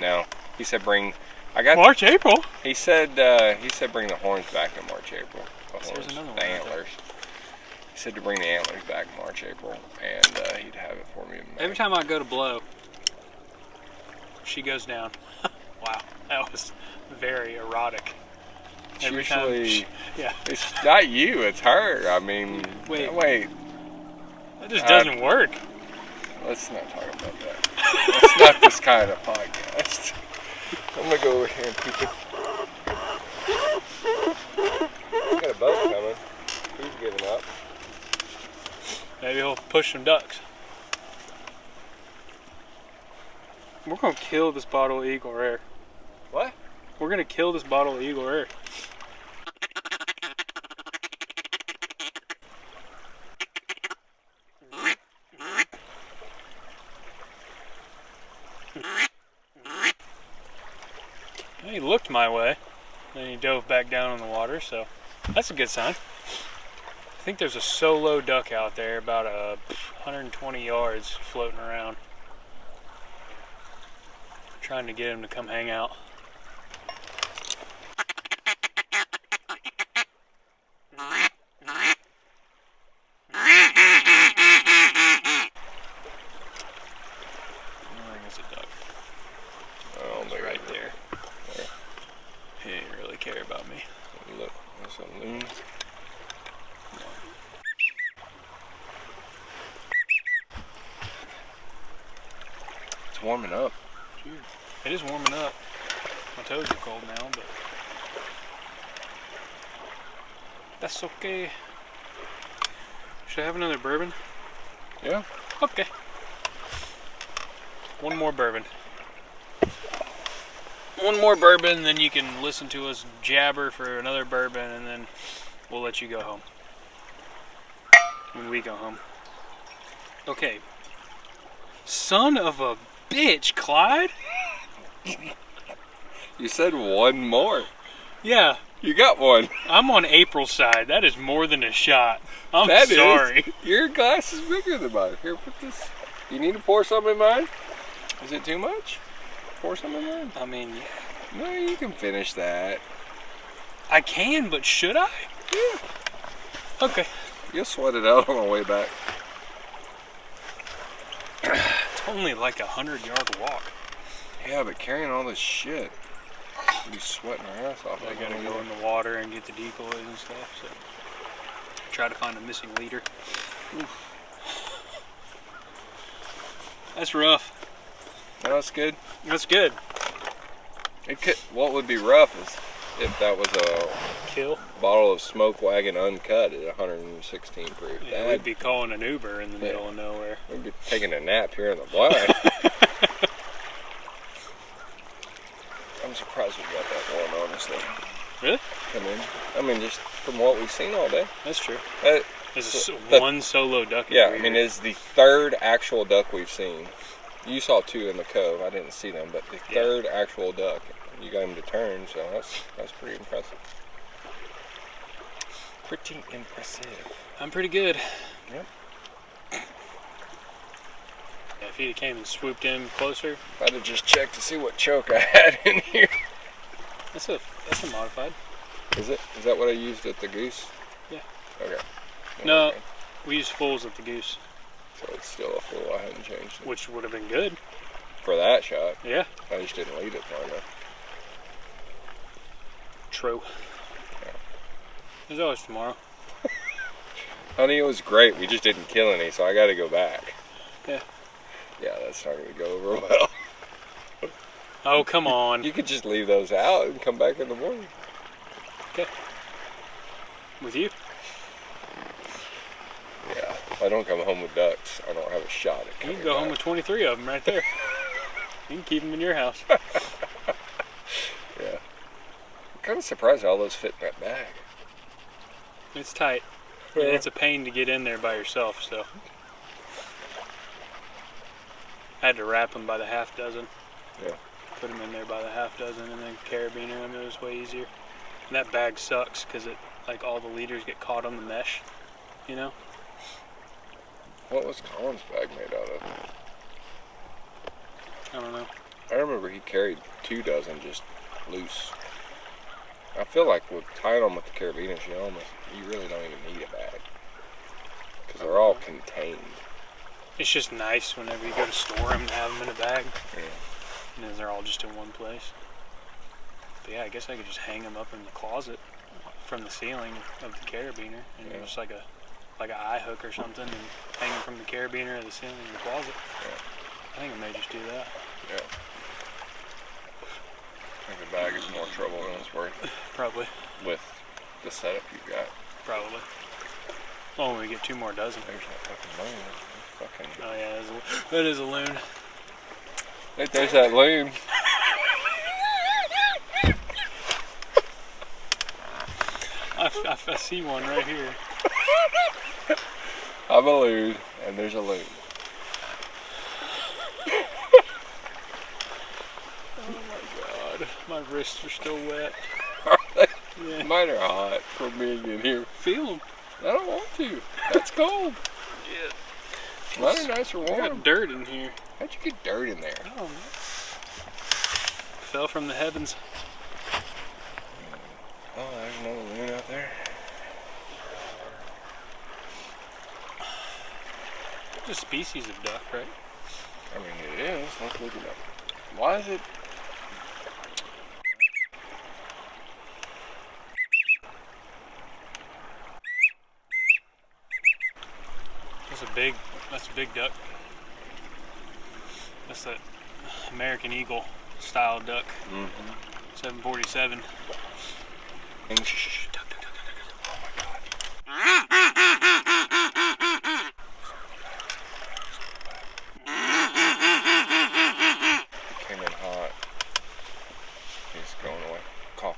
No, he said bring. I got. March, April. He said bring the horns back in March, April. The So there's horns, another one the right antlers. He said to bring the antlers back in March, April, and he'd have it for me in May. Every time I go to blow, she goes down. Wow, that was very erotic. It's Every time, usually, yeah, it's not you, it's her. I mean, Wait. That just doesn't work. Let's not talk about that. It's not this kind of podcast. I'm gonna go over here and peek it. We got a boat coming. He's giving up. Maybe he'll push some ducks. We're gonna kill this bottle of Eagle Rare. What? We're gonna kill this bottle of Eagle Rare. He looked my way, then he dove back down in the water, so that's a good sign. I think there's a solo duck out there about 120 yards floating around. Trying to get him to come hang out. I think it's a duck. Oh, It's right there. He didn't really care about me. Look, that's a loon. It's warming up. It is warming up. My toes are cold now, but that's okay. Should I have another bourbon? Yeah. Okay. One more bourbon. One more bourbon, then you can listen to us jabber for another bourbon, and then we'll let you go home. When we go home. Okay. Son of a bitch, Clyde? You said one more. Yeah, You got one. I'm on April's side. That is more than a shot. I'm That is- sorry. Your glass is bigger than mine. Here, put this. You need to pour some in mine? Is it too much? Pour some in mine? I mean, yeah. No, you can finish that. I can, but should I? Yeah. Okay. You'll sweat it out on the way back. It's only like a 100-yard walk. Yeah, but carrying all this shit, you'll be sweating our ass off. I gotta go in the water and get the decoys and stuff, so try to find a missing leader. That's rough. No, that's good. That's good. It could. What would be rough is if that was a Kill. bottle of Smoke Wagon uncut at 116 proof. Yeah, we'd be calling an Uber in the Yeah. middle of nowhere. We'd be taking a nap here in the blind. I'm surprised we got that one, honestly. Really? Come in. I mean, just from what we've seen all day. That's true. Uh, There's the- one solo duck. yeah, I every mean, year. it's the third actual duck we've seen. You saw two in the cove. I didn't see them, but the third actual duck. You got him to turn, so that's pretty impressive. Pretty impressive. I'm pretty good. Yep. Yeah, if he came and swooped in closer, I'd have just checked to see what choke I had in here. that's a modified. Is it? Is that what I used at the goose? Yeah. Okay. No. Okay. We used fulls at the goose, So it's still a full. I hadn't changed it. which would have been good. for that shot. Yeah. I just didn't lead it far enough. True. Yeah. There's always tomorrow. Honey, it was great. We just didn't kill any, so I got to go back. Yeah. Yeah, that's not going to go over well. Oh, come on. You could just leave those out and come back in the morning. Okay. With you? Yeah. If I don't come home with ducks, I don't have a shot at You coming can go home back. with 23 of them right there. You can keep them in your house. Yeah. I'm kind of surprised all those fit in that bag. It's tight. And it's a pain to get in there by yourself, so. I had to wrap them by the half dozen. Yeah. Put them in there by the half dozen and then carabiner them. It was way easier. And that bag sucks because it, like, all the leaders get caught on the mesh, you know? What was Colin's bag made out of? I don't know. I remember he carried 2 dozen just loose. I feel like with tying them with the carabiners, you really don't even need a bag. Because they're all contained. It's just nice whenever you go to store them to have them in a bag. Yeah. And then they're all just in one place. But yeah, I guess I could just hang them up in the closet from the ceiling of the carabiner. And Yeah. just like a eye hook or something and hang them from the carabiner of the ceiling in the closet. Yeah. I think I may just do that. Yeah. I think a bag is more trouble than it's worth Probably. with the setup you've got. Probably. Oh, when we get 2 more dozen. There's that fucking loon. Fucking... Oh yeah, that is a loon. Hey, there's that loon. I see one right here. I'm a loon, and there's a loon. Oh my god, my wrists are still wet. Are they? Yeah. Mine are hot from being in here. Feel them. I don't want to. That's cold. Yeah. Mine are nice or I warm. got dirt in here. How'd you get dirt in there? Oh, man. Fell from the heavens. Oh, there's another loon out there. It's a species of duck, right? I mean, it is. Let's look it up. Why is it? That's a big duck. That's that American Eagle style duck. Mm-hmm. 747. Shh. Duck, duck, duck, duck, duck. Oh my god. He came in hot. He's going away. Call.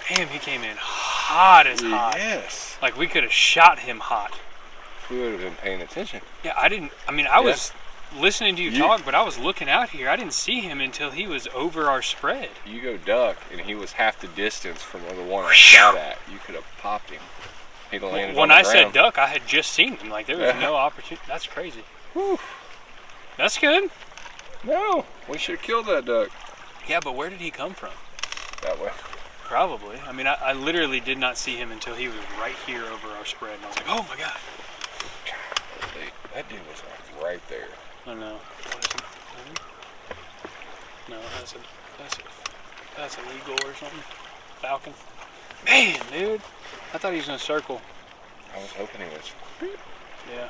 Damn, he came in hot as hot. Yes. Like we could have shot him hot. We would have been paying attention. Yeah, I was listening to you talk, but I was looking out here. I didn't see him until he was over our spread. You go duck, and he was half the distance from the one I shot at. You could have popped him. He'd have landed When on I the said ground. duck, I had just seen him. Like there was Yeah. no opportunity. That's crazy. Whew. That's good. No, we should have killed that duck. Yeah, but where did he come from? That way. Probably. I mean, I literally did not see him until he was right here over our spread, and I was like, oh my god. That dude was like right there. I know. What is it? No, that's an eagle or something. Falcon. Man, dude. I thought he was gonna circle. I was hoping he was. Yeah.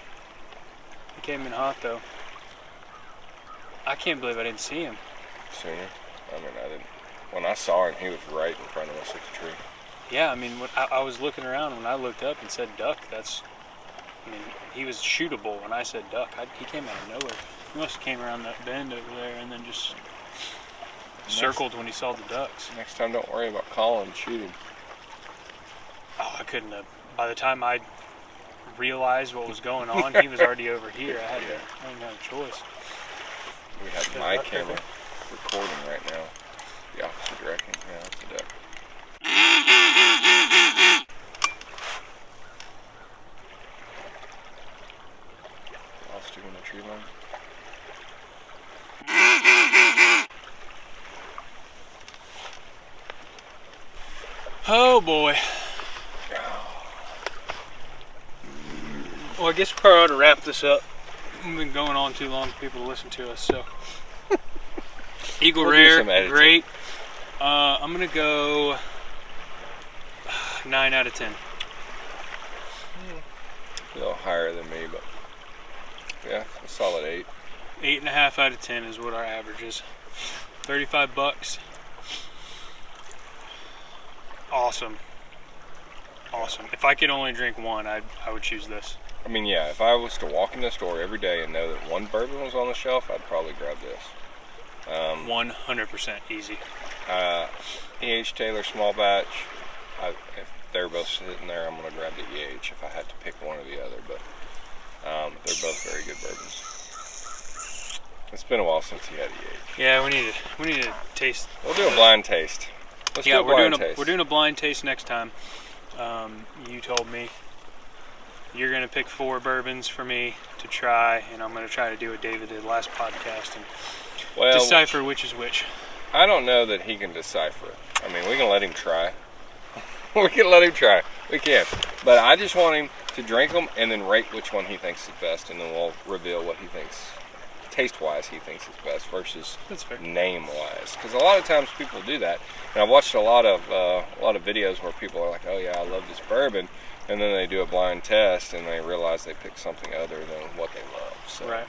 He came in hot though. I can't believe I didn't see him. Sooner. I mean, I didn't. When I saw him, he was right in front of us at the tree. Yeah, I mean, I was looking around when I looked up and said duck. I mean, he was shootable when I said duck. He came out of nowhere. He must have came around that bend over there and then just circled when he saw the ducks. Next time, don't worry about calling. Shoot him. Oh, I couldn't have. By the time I realized what was going on, he was already over here. I didn't have a choice. We have my camera recording right now. The opposite direction. Yeah, that's a duck. Lost you in the tree line. boy. Well, I guess we probably ought to wrap this up. We've been going on too long for people to listen to us, so. Eagle We'll do Rare, some editing. great. I'm gonna go 9 out of 10. A little higher than me, but yeah, a solid 8. 8.5 out of 10 is what our average is. $35. Awesome. Awesome. If I could only drink one, I would choose this. I mean, yeah, if I was to walk in the store every day and know that one bourbon was on the shelf, I'd probably grab this. 100% easy. E.H. Taylor small batch. If they're both sitting there, I'm going to grab the E.H. if I had to pick one or the other. But they're both very good bourbons. It's been a while since he had E.H. Yeah, we need to taste. We'll do a blind taste. Let's do a we're blind doing taste. we're doing a blind taste next time. You told me you're gonna pick 4 bourbons for me to try, and I'm gonna try to do what David did last podcast and well, decipher which is which. I don't know that he can decipher. I mean, we can let him try. We can let him try. We can. But I just want him to drink them and then rate which one he thinks is best, and then we'll reveal what he thinks, taste-wise, he thinks is best versus That's fair. name-wise. Because a lot of times people do that, and I've watched a lot of videos where people are like, "Oh yeah, I love this bourbon," and then they do a blind test and they realize they picked something other than what they love. So Right.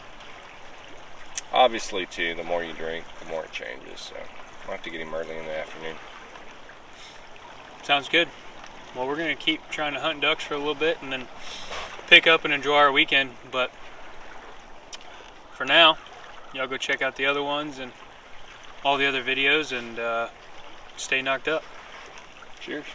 obviously, too, the more you drink, the more it changes. So I'll have to get him early in the afternoon. Sounds good. Well, we're gonna keep trying to hunt ducks for a little bit and then pick up and enjoy our weekend. But for now, y'all go check out the other ones and all the other videos and stay knocked up. Cheers.